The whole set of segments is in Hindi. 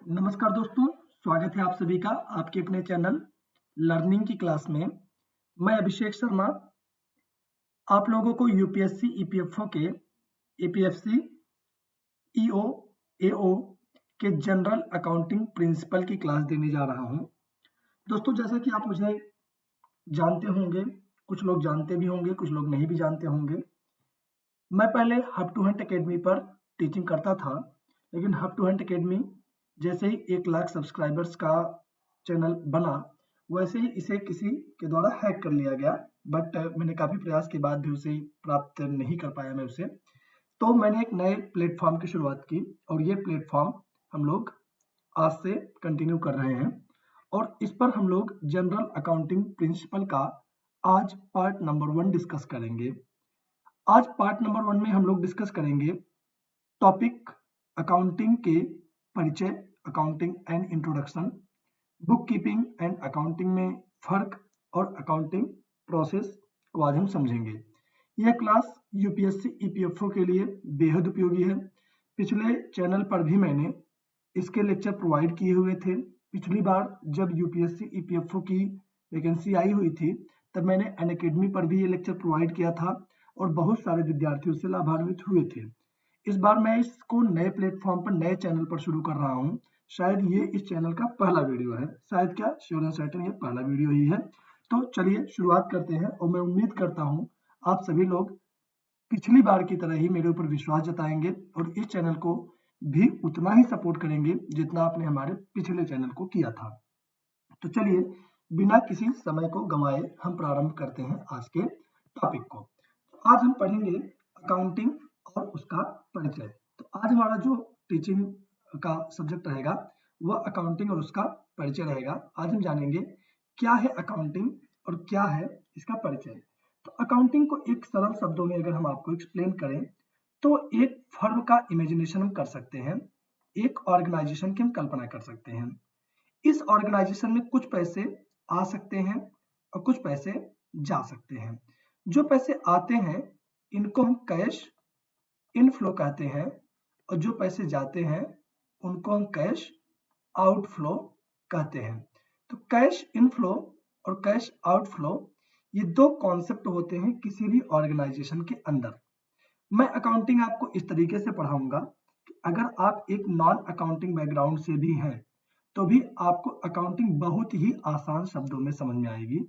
नमस्कार दोस्तों, स्वागत है आप सभी का आपके अपने चैनल लर्निंग की क्लास में। मैं अभिषेक शर्मा आप लोगों को यूपीएससी ईपीएफओ के एपीएफसी ईओ एओ के जनरल अकाउंटिंग प्रिंसिपल की क्लास देने जा रहा हूं। दोस्तों, जैसा कि आप मुझे जानते होंगे, कुछ लोग जानते भी होंगे, कुछ लोग नहीं भी जानते होंगे। मैं पहले हब टू हंट अकेडमी पर टीचिंग करता था, लेकिन हब टू हंट अकेडमी जैसे ही 1 लाख सब्सक्राइबर्स का चैनल बना, वैसे ही इसे किसी के द्वारा हैक कर लिया गया। बट मैंने काफ़ी प्रयास के बाद भी उसे प्राप्त नहीं कर पाया मैं उसे। तो मैंने एक नए प्लेटफॉर्म की शुरुआत की और ये प्लेटफॉर्म हम लोग आज से कंटिन्यू कर रहे हैं और इस पर हम लोग जनरल अकाउंटिंग प्रिंसिपल का आज पार्ट नंबर 1 डिस्कस करेंगे। आज पार्ट नंबर 1 में हम लोग डिस्कस करेंगे टॉपिक अकाउंटिंग के परिचय, accounting and introduction, book keeping and accounting में फर्क और अकाउंटिंग प्रोसेस को आज हम समझेंगे। यह क्लास यूपीएससी ईपीएफओ के लिए बेहद उपयोगी है। पिछले चैनल पर भी मैंने इसके लेक्चर प्रोवाइड किए हुए थे। पिछली बार जब यूपीएससी ईपीएफओ की वैकेंसी आई हुई थी, तब मैंने अनअकैडमी पर भी ये लेक्चर प्रोवाइड किया था और बहुत सारे विद्यार्थियों से लाभान्वित हुए थे। इस बार मैं इसको नए प्लेटफॉर्म पर, नए चैनल पर शुरू कर रहा हूँ। शायद ये इस चैनल का पहला वीडियो है, शायद क्या श्योर एंड सर्टेन ये पहला वीडियो ही है। तो चलिए शुरुआत करते हैं और मैं उम्मीद करता हूँ आप सभी लोग पिछली बार की तरह ही मेरे ऊपर विश्वास जताएंगे और इस चैनल को भी उतना ही सपोर्ट करेंगे जितना आपने हमारे पिछले चैनल को किया था। तो चलिए बिना किसी समय को गंवाए हम प्रारंभ करते हैं आज के टॉपिक को। आज हम पढ़ेंगे अकाउंटिंग और उसका परिचय। तो आज हमारा जो टीचिंग का सब्जेक्ट रहेगा वह अकाउंटिंग और उसका परिचय रहेगा। आज हम जानेंगे क्या है अकाउंटिंग और क्या है इसका परिचय। तो अकाउंटिंग को एक सरल शब्दों में अगर हम आपको एक्सप्लेन करें तो एक फर्म का इमेजिनेशन हम कर सकते हैं, एक ऑर्गेनाइजेशन की हम कल्पना कर सकते हैं। इस ऑर्गेनाइजेशन में कुछ पैसे आ सकते हैं और कुछ पैसे जा सकते हैं। जो पैसे आते हैं इनको हम कैश इनफ्लो कहते हैं और जो पैसे जाते हैं उनको हम कैश आउटफ्लो कहते हैं। तो कैश इनफ्लो और कैश आउटफ्लो ये दो कॉन्सेप्ट होते हैं किसी भी ऑर्गेनाइजेशन के अंदर। मैं अकाउंटिंग आपको इस तरीके से पढ़ाऊंगा कि अगर आप एक नॉन अकाउंटिंग बैकग्राउंड से भी हैं तो भी आपको अकाउंटिंग बहुत ही आसान शब्दों में समझ में आएगी।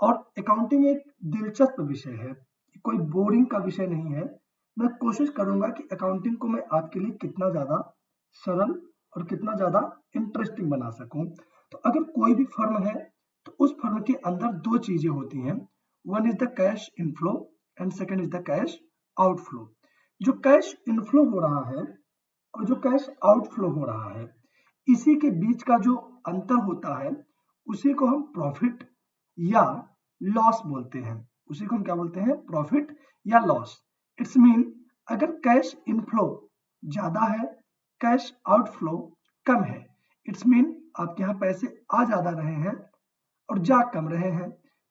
और अकाउंटिंग एक दिलचस्प विषय है, कोई बोरिंग का विषय नहीं है। मैं कोशिश करूंगा कि अकाउंटिंग को मैं आपके लिए कितना ज्यादा सरल और कितना ज्यादा इंटरेस्टिंग बना सकूं। तो अगर कोई भी फर्म है तो उस फर्म के अंदर दो चीजें होती हैं, one is the cash inflow and second is the cash outflow. जो कैश इनफ्लो हो रहा है और जो कैश आउटफ्लो हो रहा है, इसी के बीच का जो अंतर होता है उसी को हम प्रॉफिट या लॉस बोलते हैं। उसी को हम क्या बोलते हैं? प्रॉफिट या लॉस। इट्स मीन अगर कैश इनफ्लो ज्यादा है, कैश आउटफ्लो कम है, इट्स मीन आपके यहाँ पैसे आ ज्यादा रहे हैं और जा कम रहे हैं।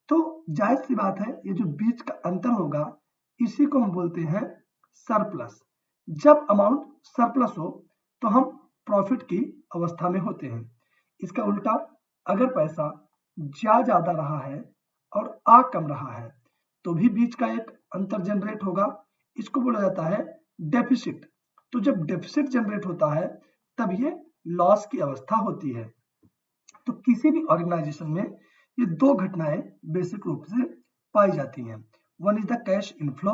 तो जायज सी बात है, ये जो बीच का अंतर होगा इसी को हम बोलते हैं सरप्लस। जब अमाउंट सरप्लस हो तो हम प्रॉफिट की अवस्था में होते हैं। इसका उल्टा अगर पैसा जा ज्यादा रहा है और आ कम रहा है तो भी बीच का एक अंतर जनरेट होगा, इसको बोला जाता है डेफिसिट। तो जब डेफिसिट जनरेट होता है तब ये लॉस की अवस्था होती है। तो किसी भी ऑर्गेनाइजेशन में ये दो घटनाएं बेसिक रूप से पाई जाती हैं, one is the cash inflow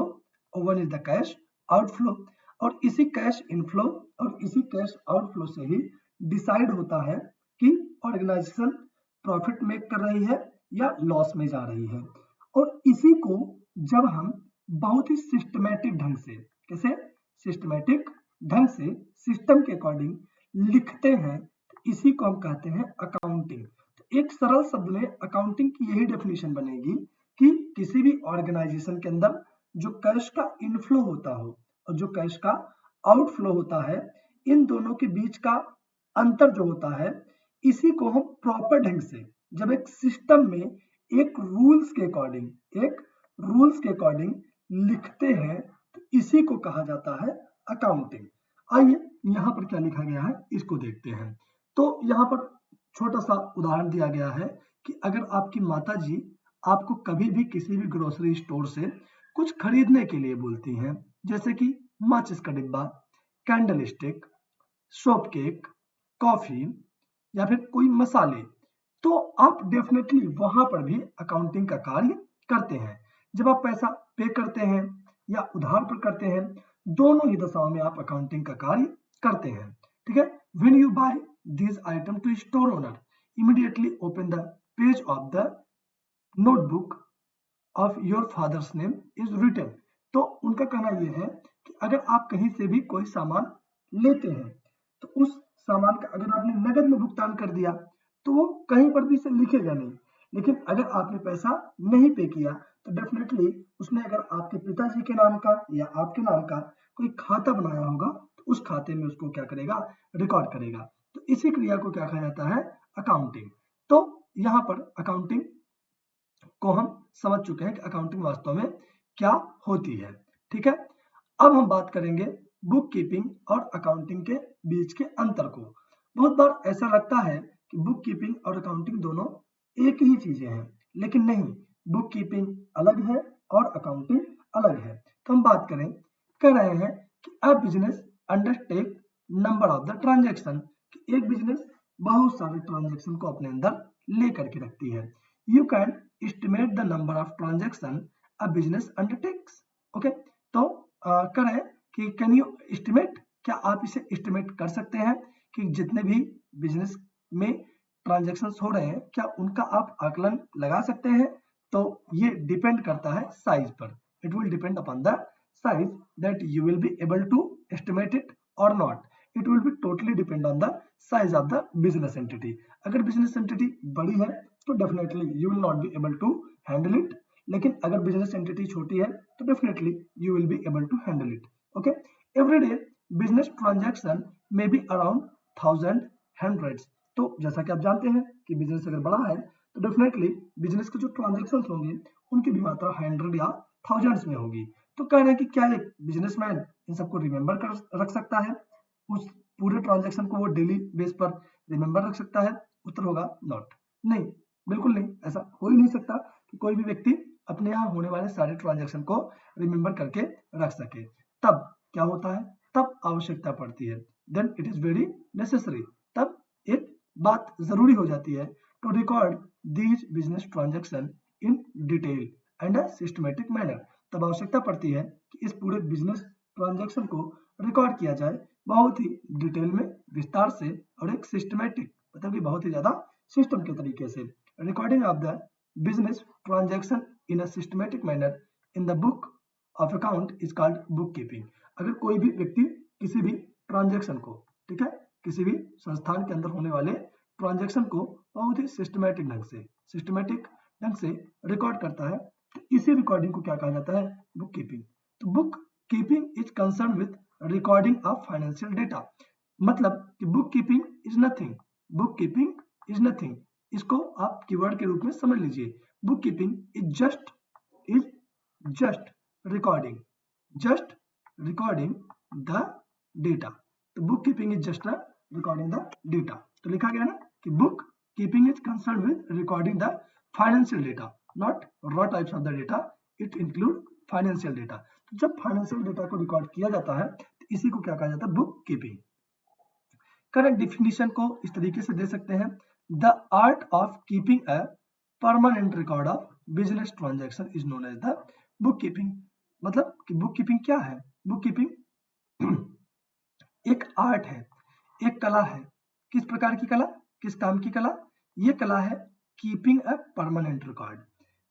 और one is the cash outflow. और इसी कैश इनफ्लो और इसी कैश आउटफ्लो से ही डिसाइड होता है कि ऑर्गेनाइजेशन प्रॉफिट मेक कर रही है या लॉस में जा रही है। और इसी को जब हम बहुत ही सिस्टमैटिक ढंग से, कैसे सिस्टमैटिक ढंग से सिस्टम के अकॉर्डिंग लिखते हैं, इसी को हम कहते हैं अकाउंटिंग। तो एक सरल शब्द में अकाउंटिंग की यही डेफिनेशन बनेगी कि किसी भी ऑर्गेनाइजेशन के अंदर जो कैश का इनफ्लो होता हो और जो कैश का आउटफ्लो होता है, इन दोनों के बीच का अंतर जो होता है, इसी को हम प्रॉपर ढंग से जब एक सिस्टम में एक रूल्स के अकॉर्डिंग लिखते हैं तो इसी को कहा जाता है अकाउंटिंग। आइए यहाँ पर क्या लिखा गया है इसको देखते हैं। तो यहाँ पर छोटा सा उदाहरण दिया गया है कि अगर आपकी माता जी आपको कभी भी किसी भी ग्रोसरी स्टोर से कुछ खरीदने के लिए बोलती हैं, जैसे कि माचिस का डिब्बा, candle stick, soap cake, coffee या फिर कोई मसाले, तो आप डेफिनेटली वहां पर भी अकाउंटिंग का कार्य करते हैं। जब आप पैसा पे करते हैं या उधार पर करते हैं, दोनों ही दशाओं में आप अकाउंटिंग का कार्य करते हैं। ठीक है। When you buy this item to store owner, immediately open the page of the notebook of your father's name is written. तो उनका कहना यह है कि अगर आप कहीं से भी कोई सामान लेते हैं तो उस सामान का अगर आपने नगद में भुगतान कर दिया तो वो कहीं पर भी से लिखेगा नहीं, लेकिन अगर आपने पैसा नहीं पे किया तो डेफिनेटली उसने अगर आपके पिताजी के नाम का या आपके नाम का कोई खाता बनाया होगा तो उस खाते में उसको क्या करेगा, रिकॉर्ड करेगा। तो इसी क्रिया को क्या कहा जाता है, अकाउंटिंग। तो यहाँ पर अकाउंटिंग को हम समझ चुके हैं कि अकाउंटिंग वास्तव में क्या होती है। ठीक है। अब हम बात करेंगे बुक कीपिंग और अकाउंटिंग के बीच के अंतर को। बहुत बार ऐसा लगता है कि बुक कीपिंग और अकाउंटिंग दोनों एक ही चीजें हैं, लेकिन नहीं, बुक कीपिंग अलग है और अकाउंटिंग अलग है। तो हम बात कर रहे हैं कि a business undertake number of the transaction, कि एक बिजनेस बहुत सारे ट्रांजेक्शन को अपने अंदर लेकर के रखती है। You can estimate the number of transaction a business undertakes. Okay, तो करें कि कैन यू एस्टिमेट, क्या आप इसे एस्टिमेट कर सकते हैं कि जितने भी बिजनेस में ट्रांजेक्शन्स हो रहे हैं क्या उनका आप आकलन लगा सकते हैं। तो ये डिपेंड करता है साइज पर, it will depend upon the size that you will be able to estimate it और not. It will be totally depend on the size of the business entity. अगर बिजनेस एंटिटी बड़ी है तो definitely you will not be able to handle it, लेकिन अगर बिजनेस एंटिटी छोटी है तो definitely you will be able to handle it. Okay. Every day business transaction में बी अराउंड 1000 हंड्रेड्स। तो जैसा कि आप जानते हैं कि बिजनेस अगर बड़ा है तो डेफिनेटली बिजनेस के जो ट्रांजैक्शन होंगे उनकी भी मात्रा 100 या थाउजेंड्स में होगी। तो कह रहे हैं कि क्या एक बिजनेसमैन इन सबको रिमेंबर कर रख सकता है, उस पूरे ट्रांजैक्शन को वो डेली बेस पर रिमेंबर रख सकता है। उत्तर होगा नॉट, नहीं, बिल्कुल नहीं, ऐसा हो ही नहीं सकता कि कोई भी व्यक्ति अपने यहाँ होने वाले सारे ट्रांजैक्शन को रिमेंबर करके रख सके। तब क्या होता है, तब आवश्यकता पड़ती है, then it is very necessary, तब एक बात जरूरी हो जाती है to record these business transaction in detail and a systematic manner. तब आवश्यकता पड़ती है कि इस पूरे बिजनेस ट्रांजैक्शन को रिकॉर्ड किया जाए बहुत ही डिटेल में, विस्तार से और एक सिस्टमेटिक, मतलब कि बहुत ही ज्यादा सिस्टम के तरीके से। Recording of the business transaction in a systematic manner in the book of account is called book keeping. अगर कोई भी व्यक्ति किसी भी ट्रांजैक्शन को, ठीक है, किसी भी संस्थान के अंदर होने वाले ट्रांजैक्शन को बहुत ही सिस्टमेटिक ढंग से रिकॉर्ड करता है तो इसी रिकॉर्डिंग को क्या कहा जाता है, बुक कीपिंग। तो book keeping is concern with recording of financial data. मतलब कि book keeping is nothing, book keeping is nothing, इसको आप कीवर्ड के रूप में समझ लीजिए। Book keeping is just recording the data. तो book keeping is just recording the data. तो लिखा गया ना कि book keeping is concern with recording the financial data, not raw types of the data, it include financial data. तो जब फाइनेंशियल डेटा को रिकॉर्ड किया जाता है तो इसी को क्या कहा जाता है, बुक कीपिंग। करेक्ट डिफिनीशन को इस तरीके से दे सकते हैं, the art of keeping a permanent record of business transaction is known as the book keeping. मतलब कि बुक कीपिंग क्या है, बुक कीपिंग एक आर्ट है, एक कला है। किस प्रकार की कला, किस काम की कला, ये कला है कीपिंग अ परमानेंट रिकॉर्ड,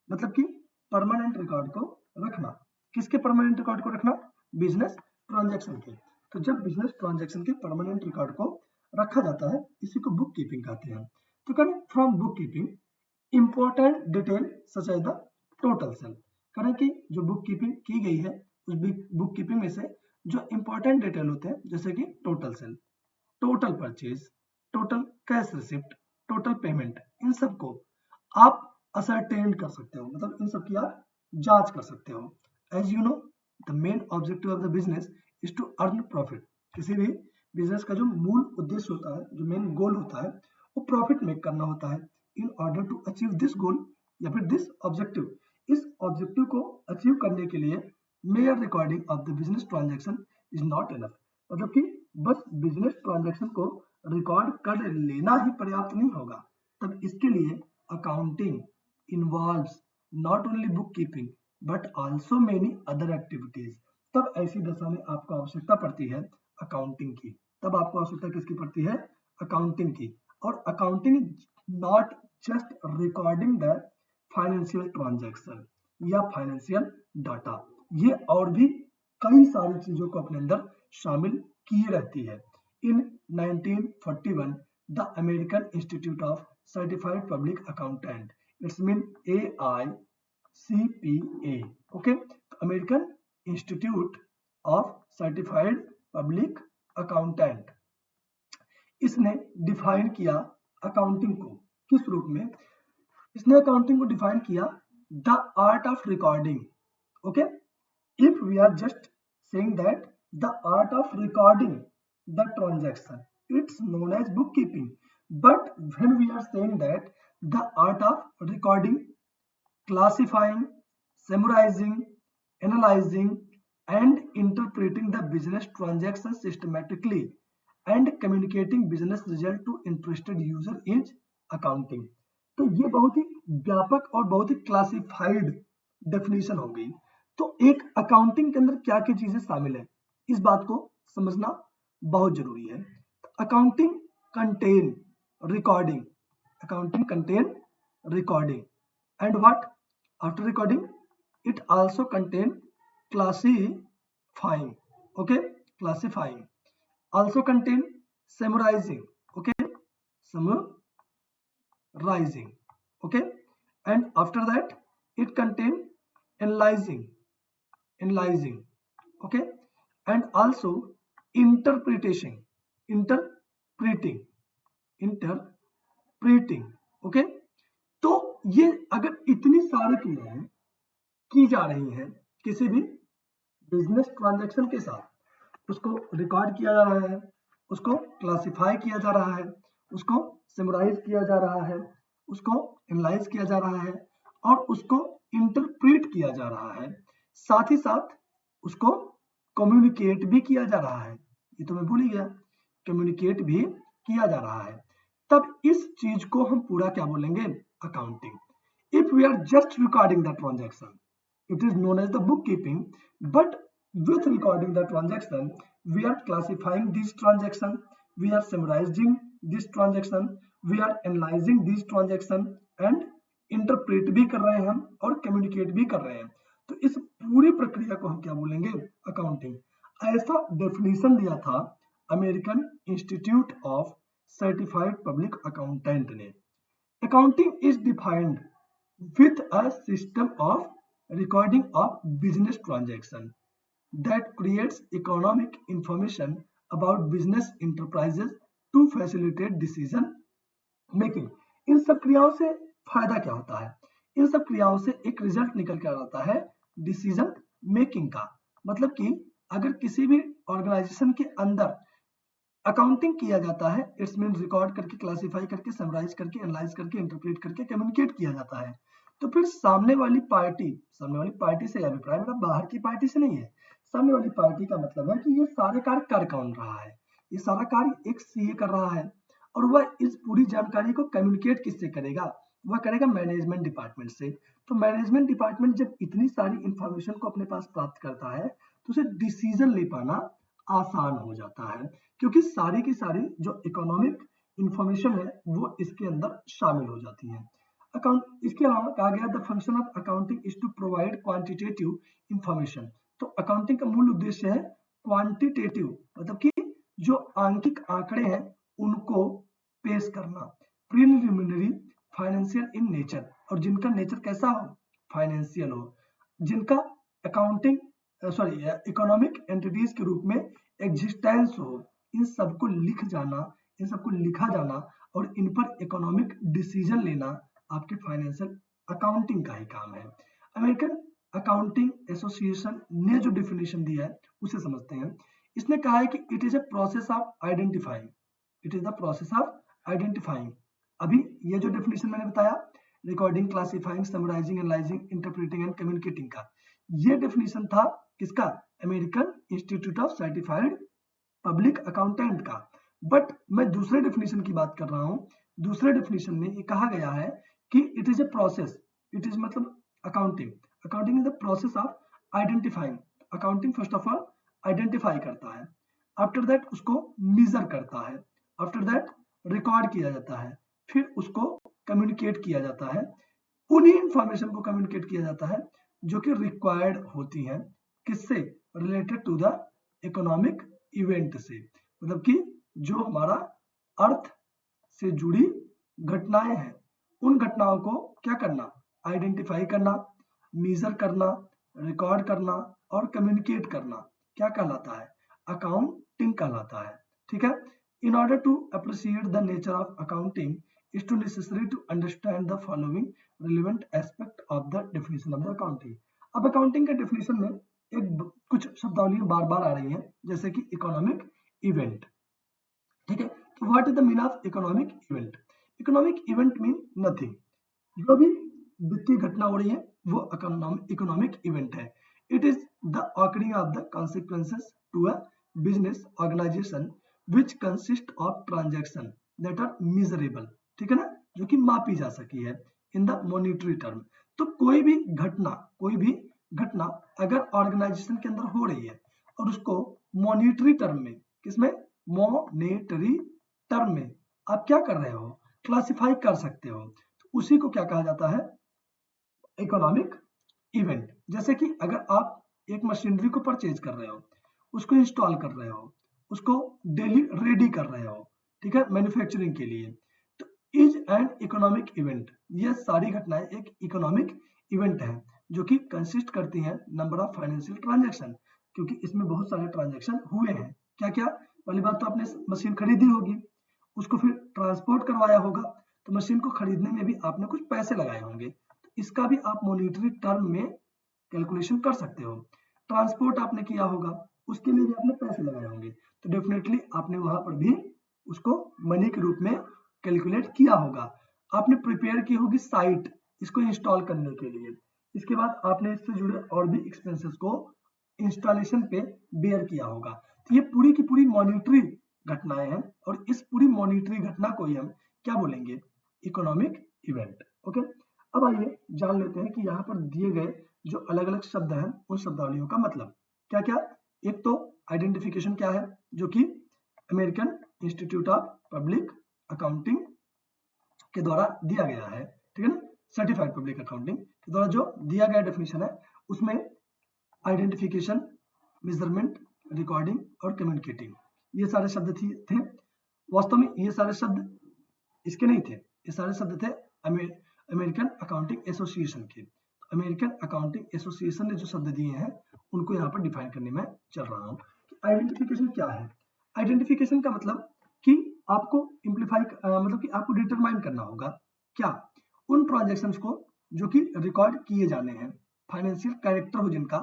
मतलब कि परमानेंट रिकॉर्ड को रखना। किसके परमानेंट रिकॉर्ड को रखना, बिजनेस ट्रांजैक्शन के। तो जब बिजनेस ट्रांजैक्शन के परमानेंट रिकॉर्ड को रखा जाता है इसी को बुक कीपिंग कहते हैं। तो करें from book keeping important detail such as the total sale. करें कि जो बुक कीपिंग की गई है उस बुक कीपिंग में से जो इंपॉर्टेंट डिटेल होते हैं जैसे कि total sale, total purchase, total cash receipt, total payment, इन सबको आप असरटेन कर सकते हो, मतलब इन सब की आप जांच कर सकते हो। As you know the main objective of the business is to earn profit. किसी भी बिजनेस का जो मूल उद्देश्य होता है, जो मेन गोल होता है, वो प्रॉफिट मेक करना होता है। In order to achieve this goal या फिर दिस ऑब्जेक्टिव, इस ऑब्जेक्टिव को अचीव करने के लिए mere recording of the business transaction is not enough, मतलब कि बस बिजनेस ट्रांजैक्शन को रिकॉर्ड कर लेना ही पर्याप्त नहीं होगा, तब इसके लिए accounting involves not only book keeping but also many other activities. तब ऐसी दशा में आपको आवश्यकता पड़ती है अकाउंटिंग की। तब आपको आवश्यकता किसकी पड़ती है? अकाउंटिंग की। और accounting not just recording the financial transaction या फाइनेंशियल डाटा, ये और भी कई सारी चीजों को अपने अंदर शामिल किए रहती है। इन 1941 the American Institute of Certified Public accountant, it's mean AICPA, okay, American Institute of Certified Public accountant, इसने डिफाइन किया अकाउंटिंग को किस रूप में? इसने अकाउंटिंग को डिफाइन किया the art of recording, okay, if we are just saying that the art of recording the transaction, it's known as bookkeeping. But when we are saying that the art of recording, classifying, summarizing, analyzing and interpreting the business transactions systematically and communicating business result to interested user is accounting. तो ये बहुत ही व्यापक और बहुत ही क्लासिफाइड डेफिनेशन हो गई। तो एक अकाउंटिंग के अंदर क्या क्या चीजें शामिल है, इस बात को समझना बहुत जरूरी है। Accounting contain recording, accounting contain recording and what after recording it also contain classifying, okay, classifying, also contain summarising, okay, summarising, okay, and after that it contain analyzing, okay, and also interpretation, interpreting, okay। तो ये अगर इतनी सारी क्रियाएं की जा रही हैं किसी भी बिजनेस ट्रांजैक्शन के साथ, उसको रिकॉर्ड किया जा रहा है, उसको क्लासिफाई किया जा रहा है, उसको समराइज किया जा रहा है, उसको एनालाइज किया जा रहा है और उसको इंटरप्रेट किया जा रहा है, साथ ही साथ उसको कम्युनिकेट भी किया जा रहा है। ये तो मैं भूल ही गया, कम्युनिकेट भी किया जा रहा है। तब इस चीज को हम पूरा क्या बोलेंगे? Accounting. If we are just recording the transaction, it is known as the bookkeeping, but with recording the transaction we are classifying this transaction, we are summarizing this transaction, we are analyzing this transaction and interpret भी कर रहे हैं हम और communicate भी कर रहे हैं। तो इस पूरी प्रक्रिया को हम क्या बोलेंगे? अकाउंटिंग। ऐसा डेफिनेशन दिया था American Institute of Certified Public Accountant ने। Accounting is defined with a system of recording of business transaction that creates economic information about business enterprises to facilitate decision making। इन सब क्रियाओं से फायदा क्या होता है? इन सब क्रियाओं से एक रिजल्ट निकल कर आता है डिसीजन मेकिंग का। मतलब कि अगर किसी भी ऑर्गेनाइजेशन के अंदर अकाउंटिंग किया जाता है, इट्स मीन रिकॉर्ड करके, क्लासिफाई करके, समराइज करके, एनालाइज करके, इंटरप्रेट करके, कम्युनिकेट किया जाता है, तो फिर सामने वाली पार्टी से अभिप्राय मेरा बाहर की पार्टी से नहीं है, सामने वाली पार्टी का मतलब है कि ये सारे कार्य कर कौन रहा है, ये सारा कार्य एक सीए कर रहा है और वह इस पूरी जानकारी को कम्युनिकेट किससे करेगा? वह करेगा मैनेजमेंट डिपार्टमेंट से। तो मैनेजमेंट डिपार्टमेंट जब इतनी सारी इंफॉर्मेशन को अपने पास प्राप्त करता है तो उसे डिसीजन ले पाना आसान हो जाता है, क्योंकि सारी की सारी जो इकोनॉमिक इंफॉर्मेशन है वो इसके अंदर शामिल हो जाती है। अकाउंट इसके अलावा कहा गया the function of accounting is to provide quantitative information. तो अकाउंटिंग का मूल उद्देश्य है क्वांटिटेटिव, मतलब कि जो आंकिक आंकड़े हैं उनको पेश करना, प्रीलिमिनरी फाइनेंशियल इन नेचर, और जिनका नेचर कैसा हो? फाइनेंशियल हो, जिनका अकाउंटिंग इकोनॉमिक एंटिटीज के रूप में एग्जिस्टेंस हो, इन सबको लिख जाना, इन सबको लिखा जाना और इन पर इकोनॉमिक डिसीजन लेना आपके फाइनेंशियल अकाउंटिंग का ही काम है। अमेरिकन अकाउंटिंग एसोसिएशन ने जो डेफिनेशन दिया है उसे समझते हैं। इसने कहा है कि it is a process of identifying, it is the process of identifying. अभी ये जो डेफिनेशन मैंने बताया, recording, classifying, summarising, analysing, interpreting and communicating का, ये डेफिनेशन था किसका? American Institute of Certified Public Accountant का। बट मैं दूसरे डेफिनेशन की बात कर रहा हूं। दूसरे डेफिनेशन में ये कहा गया है कि it is a process, it is मतलब accounting, accounting is the process of identifying. Accounting first of all identify करता है, आफ्टर दैट उसको मेजर करता है, आफ्टर दैट रिकॉर्ड किया जाता है, फिर उसको कम्युनिकेट किया जाता है। उन्हीं इंफॉर्मेशन को कम्युनिकेट किया जाता है जो कि रिक्वायर्ड होती हैं, किससे? Related to the economic event से, मतलब कि जो हमारा अर्थ से जुड़ी घटनाएं हैं, उन घटनाओं को क्या करना? आइडेंटिफाई करना, मेजर करना, रिकॉर्ड करना और कम्युनिकेट करना क्या कहलाता है? अकाउंटिंग कहलाता है। ठीक है। In order to appreciate the nature of accounting is to necessary to understand the following relevant aspect of the definition of the accounting। अब अकाउंटिंग के डेफिनेशन में एक कुछ शब्दावलियां बार बार आ रही हैं, जैसे कि इकोनॉमिक इवेंट। ठीक है, तो what is the mean of economic event? Economic event mean nothing, जो भी वित्तीय घटना हो रही है वो इकोनॉमिक इवेंट है। It is the occurring of the consequences to a business organisation which consist of transaction that are measurable, ठीक है ना, जो कि मापी जा सकी है इन द मॉनिटरी टर्म। तो कोई भी घटना अगर ऑर्गेनाइजेशन के अंदर हो रही है और उसको मॉनिटरी टर्म में, किसमें? मॉनेटरी टर्म में आप क्या कर रहे हो? क्लासिफाई कर सकते हो, तो उसी को क्या कहा जाता है? Economic event. जैसे कि अगर आप एक मशीनरी को परचेज कर रहे हो, उसको इंस्टॉल कर रहे हो, उसको डेली रेडी कर रहे हो, ठीक है, मैन्युफैक्चरिंग के लिए, तो इज एन इकोनॉमिक इवेंट। ये सारी घटनाएं एक इकोनॉमिक इवेंट है जो कि कंसिस्ट करती हैं नंबर ऑफ फाइनेंशियल ट्रांजैक्शन, क्योंकि इसमें बहुत सारे ट्रांजैक्शन हुए हैं। क्या क्या? पहली बात तो आपने मशीन खरीदी होगी, उसको फिर ट्रांसपोर्ट करवाया होगा, तो मशीन को खरीदने में भी आपने कुछ पैसे लगाए होंगे, तो इसका भी आप मॉनिटरी टर्म में कैलकुलेशन कर सकते हो। ट्रांसपोर्ट आपने किया होगा, उसके लिए भी आपने पैसे लगाए होंगे, तो डेफिनेटली आपने वहां पर भी उसको मनी के रूप में कैलकुलेट किया होगा। आपने प्रिपेयर की होगी साइट इसको इंस्टॉल करने के लिए, इसके बाद आपने इससे जुड़े और भी एक्सपेंसेस को इंस्टॉलेशन पे बेयर किया होगा। तो ये पूरी की पूरी मॉनिटरी घटनाएं हैं, और इस पूरी मॉनिटरी घटना को ही हम क्या बोलेंगे? Economic event. ओके, अब आइए जान लेते हैं कि यहाँ पर दिए गए जो अलग अलग शब्द हैं उन शब्दावलियों का मतलब क्या क्या। एक तो आइडेंटिफिकेशन क्या है, जो कि American Institute of public accounting के द्वारा दिया गया है, ठीक है ना, सर्टिफाइड पब्लिक अकाउंटिंग के द्वारा जो दिया गया डेफिनेशन है, उसमें आइडेंटिफिकेशन, मेजरमेंट, रिकॉर्डिंग और कम्युनिकेटिंग, ये सारे शब्द थे। वास्तव में ये सारे शब्द इसके नहीं थे, ये सारे शब्द थे अमेरिकन अकाउंटिंग एसोसिएशन के। अमेरिकन अकाउंटिंग एसोसिएशन ने जो शब्द दिए हैं उनको यहाँ पर डिफाइन करने में चल रहा हूँ। आइडेंटिफिकेशन क्या है? आइडेंटिफिकेशन का मतलब कि आपको इम्प्लीफाई मतलब कि आपको डिटरमाइन करना होगा क्या? उन ट्रांजैक्शंस को जो कि रिकॉर्ड किए जाने हैं, फाइनेंशियल कैरेक्टर हो जिनका,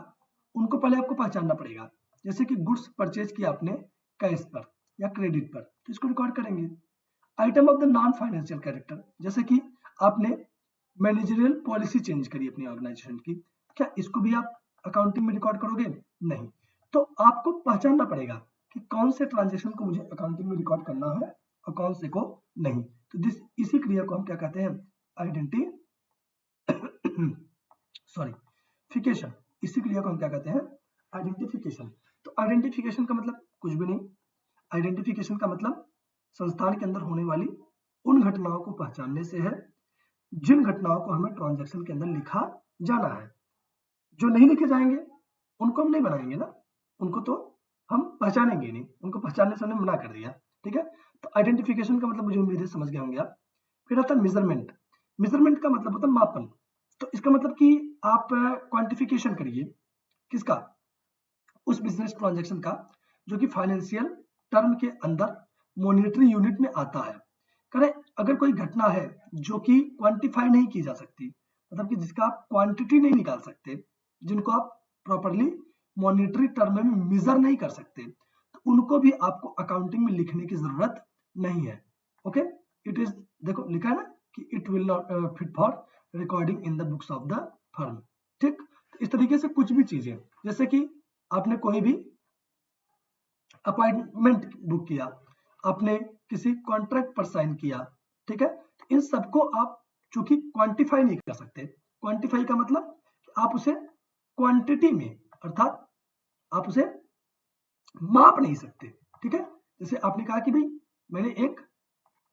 उनको पहले आपको पहचानना पड़ेगा। जैसे कि गुड्स परचेज किया आपने कैश पर या क्रेडिट पर, तो इसको रिकॉर्ड करेंगे। Item of the non financial character, जैसे कि आपने मैनेजरियल पॉलिसी चेंज करी अपनी ऑर्गेनाइजेशन की, क्या इसको भी आप अकाउंटिंग में रिकॉर्ड करोगे? नहीं। तो आपको पहचानना पड़ेगा कि कौन से ट्रांजैक्शन को मुझे अकाउंटिंग में रिकॉर्ड करना है और कौन से को नहीं। तो इसी क्रिया को हम क्या कहते हैं? फिकेशन। इसी क्रिया को हम क्या कहते हैं? आइडेंटिफिकेशन। तो आइडेंटिफिकेशन का मतलब कुछ भी नहीं। आइडेंटिफिकेशन का मतलब संस्थान के अंदर होने वाली उन घटनाओं को पहचानने से है जिन घटनाओं को हमें ट्रांजैक्शन के अंदर लिखा जाना है। जो नहीं लिखे जाएंगे उनको हम नहीं बनाएंगे ना, उनको तो हम पहचानेंगे नहीं, उनको पहचानने से हमने मना कर दिया। ठीक है, तो आइडेंटिफिकेशन का मतलब मुझे उम्मीद है समझ गए होंगे आप। फिर आता है मेजरमेंट। मेजरमेंट का मतलब होता है मापन। तो इसका मतलब कि आप क्वांटिफिकेशन करिए किसका? उस बिजनेस ट्रांजैक्शन का जो कि फाइनेंशियल टर्म के अंदर मॉनिटरी यूनिट में आता है। करें, अगर कोई घटना है जो कि क्वांटिफाई नहीं की जा सकती, मतलब कि जिसका आप क्वांटिटी नहीं निकाल सकते, जिनको आप प्रॉपरली मॉनिटरी टर्म में मेजर नहीं कर सकते, उनको भी आपको अकाउंटिंग में लिखने की जरूरत नहीं है। ओके, इट इज, देखो लिखा है ना कि it will not fit for recording in the books of the firm. ठीक, तो इस तरीके से कुछ भी चीजें, जैसे कि आपने कोई भी अपॉइंटमेंट बुक किया, आपने किसी कॉन्ट्रैक्ट पर साइन किया, ठीक है, तो इन सबको आप चूंकि क्वांटिफाई नहीं कर सकते। क्वांटिफाई का मतलब आप उसे क्वांटिटी में, अर्थात आप उसे माप नहीं सकते। ठीक है, जैसे आपने कहा कि भाई मैंने एक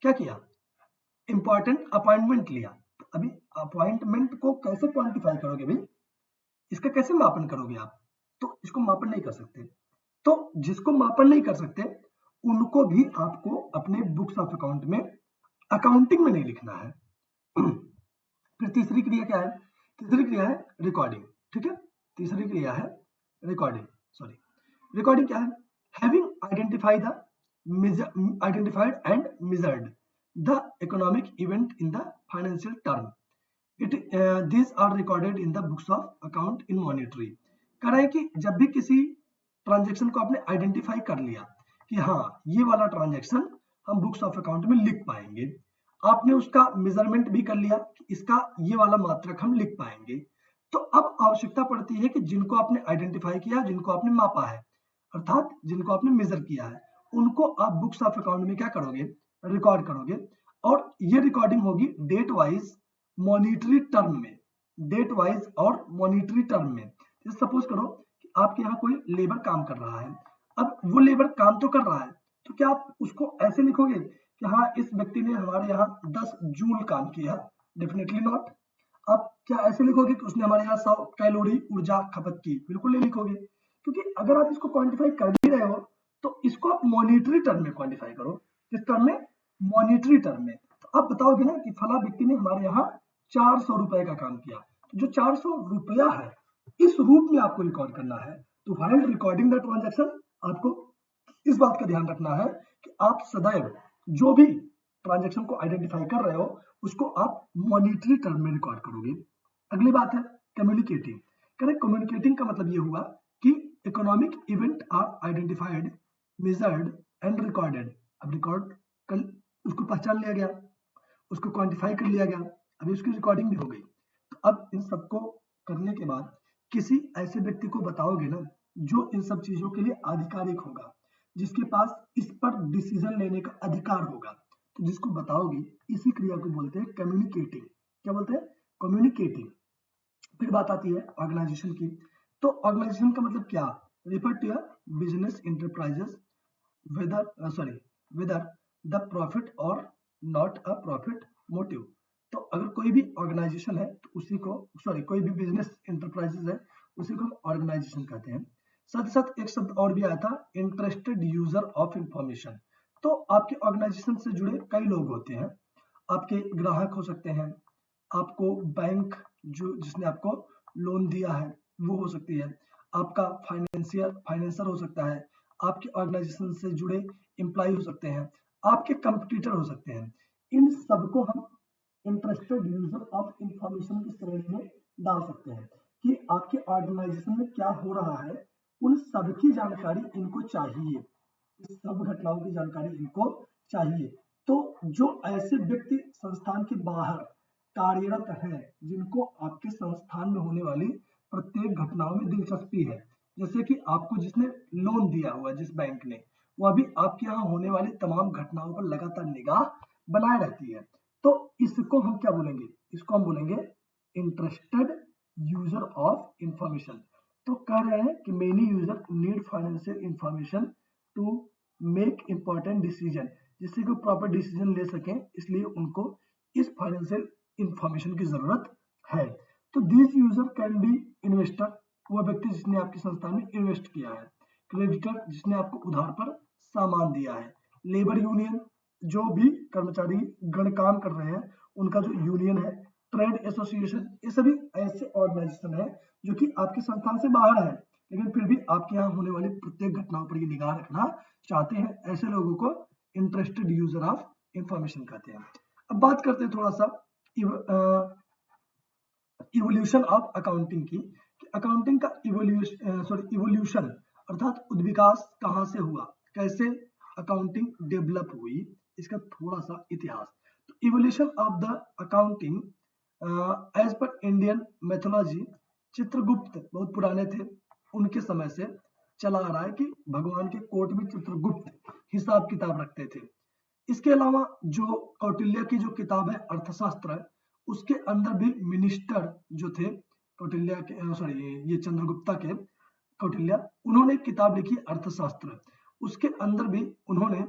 क्या किया, इंपॉर्टेंट अपॉइंटमेंट लिया, तो अभी अपॉइंटमेंट को कैसे क्वांटिफाई करोगे भाई, इसका कैसे मापन करोगे आप, तो इसको मापन नहीं कर सकते। तो जिसको मापन नहीं कर सकते उनको भी आपको अपने बुक्स ऑफ अकाउंट में, अकाउंटिंग में नहीं लिखना है। फिर तीसरी क्रिया क्या है, तीसरी क्रिया है रिकॉर्डिंग। ठीक है, तीसरी क्रिया है रिकॉर्डिंग। सॉरी, रिकॉर्डिंग क्या है, having identified and measured the economic event in the financial term, these are recorded in the books of account in monetary। कह रहे हैं कि जब भी किसी ट्रांजेक्शन को आपने आइडेंटिफाई कर लिया कि हाँ ये वाला ट्रांजेक्शन हम बुक्स ऑफ अकाउंट में लिख पाएंगे, आपने उसका मेजरमेंट भी कर लिया कि इसका ये वाला मात्रक हम लिख पाएंगे, तो अब आवश्यकता पड़ती है कि जिनको आपने आइडेंटिफाई किया, जिनको आपने मापा है, अर्थात जिनको आपने मेजर किया है, उनको आप बुक्स ऑफ अकाउंट में क्या करोगे, रिकॉर्ड करोगे। और ये रिकॉर्डिंग होगी डेट वाइज मॉनिटरी टर्म में, डेट वाइज और मॉनिटरी टर्म में। जैसे सपोज करो कि आपके यहाँ कोई लेबर काम कर रहा है, अब वो लेबर काम तो कर रहा है, तो क्या आप उसको ऐसे लिखोगे कि हाँ इस व्यक्ति ने हमारे यहाँ 10 जूल काम किया, डेफिनेटली नॉट। आप क्या ऐसे लिखोगे कि उसने हमारे यहाँ 100 कैलोरी ऊर्जा खपत की, बिल्कुल नहीं लिखोगे, क्योंकि अगर आप इसको क्वांटिफाई कर भी रहे हो तो इसको आप मॉनिटरी टर्म में क्वांटिफाई करो। किस टर्म में, मॉनिटरी टर्म में। तो आप बताओगे ना कि फला व्यक्ति ने हमारे यहाँ 400 रुपए का काम किया, तो जो 400 रुपया है इस रूप में आपको रिकॉर्ड करना है। तो व्हाइल रिकॉर्डिंग द ट्रांजैक्शन आपको इस बात का ध्यान रखना है कि आप सदैव जो भी ट्रांजैक्शन को आइडेंटिफाई कर रहे हो उसको आप मॉनिटरी टर्म में रिकॉर्ड करोगे। अगली बात है कम्युनिकेटिंग। करेक्ट, कम्युनिकेटिंग का मतलब ये हुआ कि economic event are identified, measured and recorded. अब रिकॉर्ड कर, उसको पहचान लिया गया, उसको क्वांटिफाई कर लिया गया, अभी उसकी रिकॉर्डिंग भी हो गई। तो अब इन सबको करने के बाद किसी ऐसे व्यक्ति को बताओगे ना जो इन सब चीजों के लिए आधिकारिक होगा, जिसके पास इस पर डिसीजन लेने का अधिकार होगा, तो जिसको बताओगे इसी क्रिया को बोलते हैं कम्युनिकेटिंग। क्या बोलते हैं, कम्युनिकेटिंग। फिर बात आती है ऑर्गेनाइजेशन की। तो ऑर्गेनाइजेशन का मतलब क्या, refer to business enterprises whether the profit or not a profit motive। तो अगर कोई भी ऑर्गेनाइजेशन है तो उसी को, कोई भी बिजनेस इंटरप्राइजेस है उसी को हम ऑर्गेनाइजेशन कहते हैं। साथ ही साथ एक शब्द और भी आया था, इंटरेस्टेड यूजर ऑफ इंफॉर्मेशन। तो आपके ऑर्गेनाइजेशन से जुड़े कई लोग होते हैं, आपके ग्राहक हो सकते हैं, आपको बैंक जो जिसने आपको लोन दिया है वो हो सकती है, आपका फाइनेंसर हो सकता है, आपके ऑर्गेनाइजेशन से जुड़े एम्प्लॉय हो सकते हैं, आपके कंपटीटर हो सकते हैं। इन सबको हम इंटरेस्टेड यूजर ऑफ इंफॉर्मेशन की श्रेणी में डाल सकते हैं कि आपके ऑर्गेनाइजेशन में क्या हो रहा है उन सबकी जानकारी इनको चाहिए, इस सब घटनाओं की जानकारी इनको चाहिए। तो जो ऐसे व्यक्ति संस्थान के बाहर कार्यरत हैं जिनको आपके संस्थान में होने वाली प्रत्येक घटनाओं में दिलचस्पी है, जैसे कि आपको जिसने लोन दिया हुआ जिस बैंक ने, वो अभी आपके यहाँ होने वाली तमाम घटनाओं पर लगातार निगाह बनाए रहती है, तो इसको हम क्या बोलेंगे, इसको हम बोलेंगे इंटरेस्टेड यूजर ऑफ इंफॉर्मेशन। तो कह रहे हैं कि many user need financial information to make important decision, जिससे कि प्रॉपर डिसीजन ले सकें, इसलिए उनको इस फाइनेंशियल इंफॉर्मेशन की जरूरत है। तो this user can be investor, वो व्यक्ति जिसने आपकी संस्थान में इन्वेस्ट किया है, क्रेडिटर जिसने आपको उधार पर सामान दिया है, लेबर यूनियन जो भी कर्मचारी गण काम कर रहे हैं उनका जो यूनियन है, ट्रेड एसोसिएशन, ये सभी ऐसे ऑर्गेनाइजेशन है जो कि आपके संस्थान से बाहर है लेकिन फिर भी आपके यहाँ होने वाली प्रत्येक घटनाओं पर ये निगाह रखना चाहते हैं। ऐसे लोगों को इंटरेस्टेड यूजर ऑफ इंफॉर्मेशन कहते हैं। अब बात करते हैं थोड़ा सा इवोल्यूशन ऑफ अकाउंटिंग की, कि अकाउंटिंग का इवोल्यूशन अर्थात उद्विकास कहाँ से हुआ, कैसे अकाउंटिंग डेवलप हुई, इसका थोड़ा सा इतिहास। तो evolution of the accounting as per Indian mythology, Chitragupta बहुत पुराने थे, उनके समय से चला आ रहा है कि भगवान के कोर्ट में चित्रगुप्त हिसाब किताब रखते थे। इसके अलावा जो कौटिल्य की जो किताब है अर्थशास्त्र है, उसके अंदर भी मिनिस्टर जो थे कौटिल्य के, सॉरी ये चंद्रगुप्ता के कौटिल्य, उन्होंने किताब लिखी अर्थशास्त्र। उसके अंदर भी उन्होंने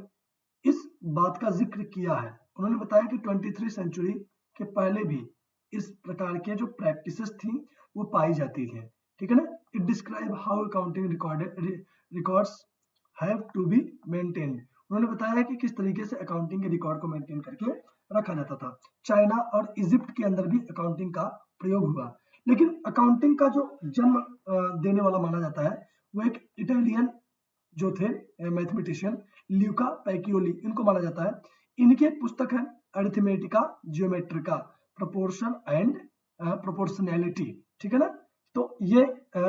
इस बात का जिक्र किया है। उन्होंने बताया कि 23वीं सेंचुरी के पहले भी इस प्रकार के जो प्रैक्टिसेस थी वो पाई जाती थी, ठीक है ना। It describe how accounting records have to be maintained. उन्होंने बताया कि किस तरीके से अकाउंटिंग के रिकॉर्ड को मेंटेन करके रखा जाता था। चाइना और इजिप्ट के अंदर भी अकाउंटिंग का प्रयोग हुआ, लेकिन अकाउंटिंग का जो जन्म देने वाला माना जाता है वो एक इटालियन जो थे मैथमेटिशियन ल्यूका पैकियोली, इनको माना जाता है। इनकी एक पुस्तक है अरिथमेटिका जियोमेट्रिका प्रोपोर्शन एंड प्रोपोर्शनैलिटी, ठीक है ना। तो ये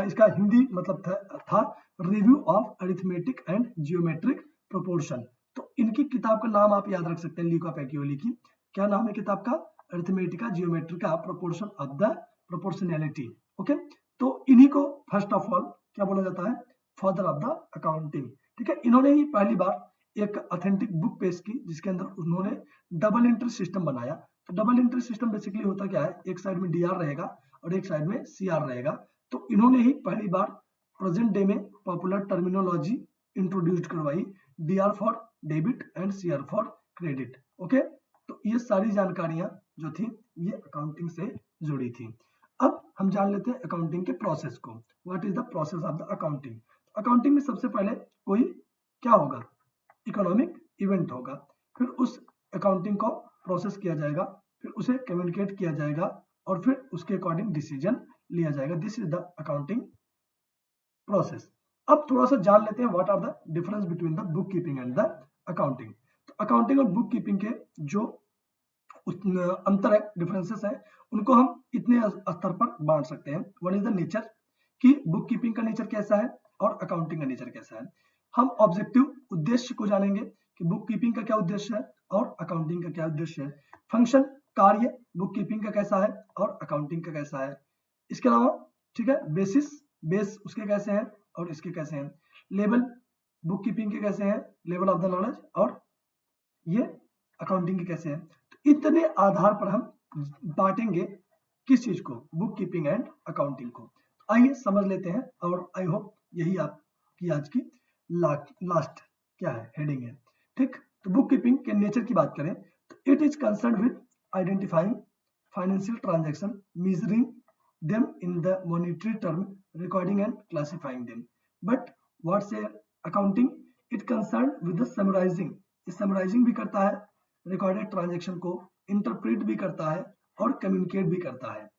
इसका हिंदी मतलब था review of arithmetic and geometric proportion. तो इनकी किताब का नाम आप याद रख सकते हैं, ल्यूका पैकियोली की। क्या नाम है किताब का? Arithmetica Geometrica proportion of the proportionality. Okay, तो इन्हीं को फर्स्ट ऑफ ऑल क्या बोला जाता है? फादर ऑफ द अकाउंटिंग, ठीक है। इन्होंने ही पहली बार एक ऑथेंटिक बुक पेश की जिसके अंदर उन्होंने डबल एंट्री सिस्टम बनाया। तो डबल एंट्री सिस्टम बेसिकली होता क्या है, एक साइड में डीआर रहेगा और एक साइड में सीआर रहेगा। तो इन्होंने ही पहली बार प्रेजेंट डे में पॉपुलर टर्मिनोलॉजी इंट्रोड्यूस्ड करवाई, DR for debit and CR for credit. Okay, तो ये सारी जानकारियां जो थी ये अकाउंटिंग से जुड़ी थी। अब हम जान लेते हैं अकाउंटिंग के प्रोसेस को। What is the process of the accounting? Accounting में सबसे पहले कोई क्या होगा? इकोनॉमिक इवेंट होगा, फिर उस अकाउंटिंग को प्रोसेस किया जाएगा, फिर उसे कम्युनिकेट किया जाएगा और फिर उसके अकॉर्डिंग डिसीजन लिया जाएगा। This is the accounting process. अब थोड़ा सा जान लेते हैं what are the difference between the book keeping and the accounting. तो अकाउंटिंग और बुक कीपिंग के जो अंतर है, डिफरेंसेस है, उनको हम इतने स्तर पर बांट सकते हैं। वन इज द नेचर, कि बुक कीपिंग का नेचर कैसा है और अकाउंटिंग का नेचर कैसा है। हम ऑब्जेक्टिव उद्देश्य को जानेंगे कि बुक कीपिंग का क्या उद्देश्य है और अकाउंटिंग का क्या उद्देश्य है। फंक्शन, कार्य बुक कीपिंग का कैसा है और अकाउंटिंग का कैसा है। इसके अलावा ठीक है, बेसिस, बेस उसके कैसे हैं और इसके कैसे हैं। लेवल बुक कीपिंग के कैसे हैं, लेवल ऑफ द नॉलेज, और ये अकाउंटिंग के कैसे हैं। तो इतने आधार पर हम बांटेंगे किस चीज को, बुक कीपिंग एंड अकाउंटिंग को। आइए समझ लेते हैं, और आई होप यही आपकी आज की लास्ट क्या है, हेडिंग है, ठीक। तो बुक कीपिंग के नेचर की बात करें तो it is concern with identifying financial transaction, measuring them in the monetary term, recording and classifying them. But what's a accounting? It concerned with the summarizing. इस summarizing भी करता है recorded transaction को, interpret भी करता है और communicate भी करता है।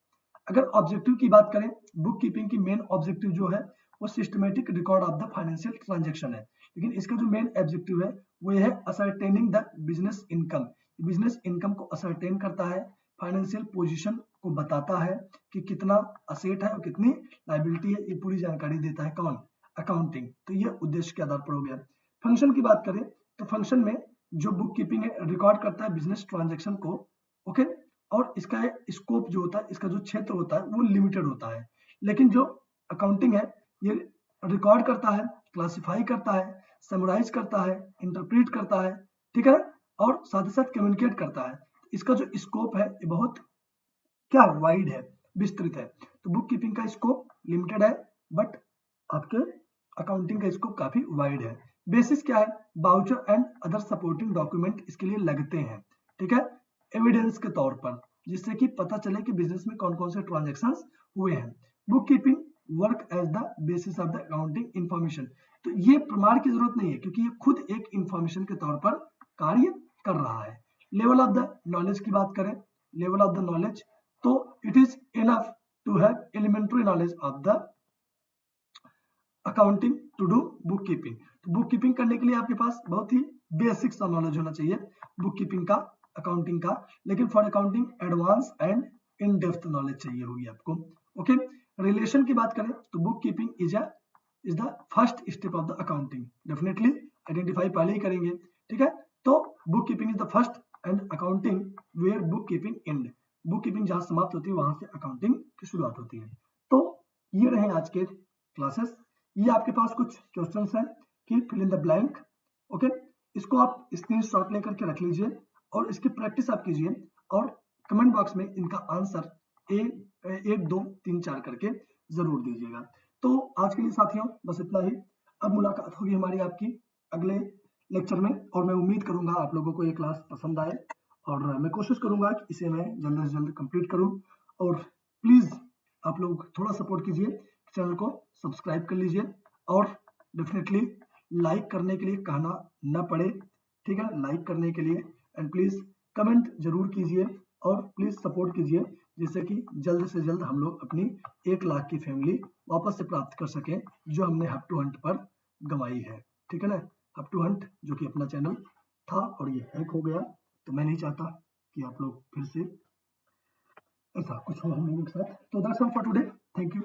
अगर ऑब्जेक्टिव की बात करें, बुक कीपिंग की मेन ऑब्जेक्टिव जो है वो systematic record of the financial transaction है, लेकिन इसका जो मेन ऑब्जेक्टिव है वो है ascertaining the business income. Business income को असरटेन करता है, फाइनेंशियल पोजीशन को बताता है कि कितना असेट है और कितनी लायबिलिटी है, ये पूरी जानकारी देता है कौन, अकाउंटिंग। तो ये उद्देश्य के आधार पर हो गया। फंक्शन की बात करें तो फंक्शन में जो बुक कीपिंग है रिकॉर्ड करता है बिजनेस ट्रांजेक्शन को, ओके, और इसका स्कोप जो होता है, इसका जो क्षेत्र होता है वो लिमिटेड होता है। लेकिन जो अकाउंटिंग है ये रिकॉर्ड करता है, क्लासिफाई करता है, समराइज करता है, इंटरप्रेट करता है, ठीक है, और साथ ही साथ कम्युनिकेट करता है। इसका जो स्कोप है ये बहुत क्या वाइड है, विस्तृत है। तो बुक कीपिंग का स्कोप लिमिटेड है, बट आपके अकाउंटिंग का स्कोप काफी वाइड है। बेसिस क्या है, voucher and other supporting document इसके लिए लगते हैं, ठीक है, एविडेंस के तौर पर, जिससे कि पता चले कि बिजनेस में कौन कौन से ट्रांजैक्शंस हुए हैं। Book keeping work as the basis of the accounting information. तो ये प्रमाण की जरूरत नहीं है क्योंकि ये खुद एक इंफॉर्मेशन के तौर पर कार्य कर रहा है। लेवल ऑफ द नॉलेज की बात करें, लेवल ऑफ द नॉलेज, तो it is enough to have elementary knowledge of the accounting to do book keeping. तो बुक कीपिंग करने के लिए आपके पास बहुत ही बेसिक सा नॉलेज होना चाहिए बुक कीपिंग का, अकाउंटिंग का, लेकिन for accounting advance and in depth knowledge चाहिए होगी आपको। ओके, रिलेशन की बात करें तो book keeping is the first step of the accounting. Definitely identify पहले ही करेंगे, ठीक है। तो book keeping is the first and accounting where book keeping end. Book keeping जहां समाप्त होती है वहां से अकाउंटिंग की शुरुआत होती है। तो ये रहे आज के क्लासेस। ये आपके पास कुछ क्वेश्चंस हैं कि fill in the blank, okay. इसको आप स्क्रीनशॉट लेकर के रख लीजिए और इसकी प्रैक्टिस आप कीजिए और कमेंट बॉक्स में इनका आंसर 1 2 3 4 करके जरूर दीजिएगा। तो आज के लिए साथियों बस इतना ही। अब मुलाकात होगी हमारी आपकी अगले लेक्चर में और मैं उम्मीद करूंगा आप लोगों को ये क्लास पसंद आए और मैं कोशिश करूंगा कि इसे मैं जल्द से जल्द कंप्लीट करूं। और प्लीज आप लोग थोड़ा सपोर्ट कीजिए, चैनल को सब्सक्राइब कर लीजिए और डेफिनेटली लाइक करने के लिए कहना न पड़े, ठीक है, लाइक करने के लिए। एंड प्लीज कमेंट जरूर कीजिए और प्लीज सपोर्ट कीजिए जिससे कि जल्द से जल्द हम लोग अपनी 1 लाख की फैमिली वापस से प्राप्त कर सकें जो हमने हब टू हंट पर गंवाई है, ठीक है ना। हब टू हंट जो कि अपना चैनल था और ये हैक हो गया, तो मैं नहीं चाहता कि आप लोग फिर से ऐसा कुछ हो हम लोगों के साथ। तो that's all for today, thank you.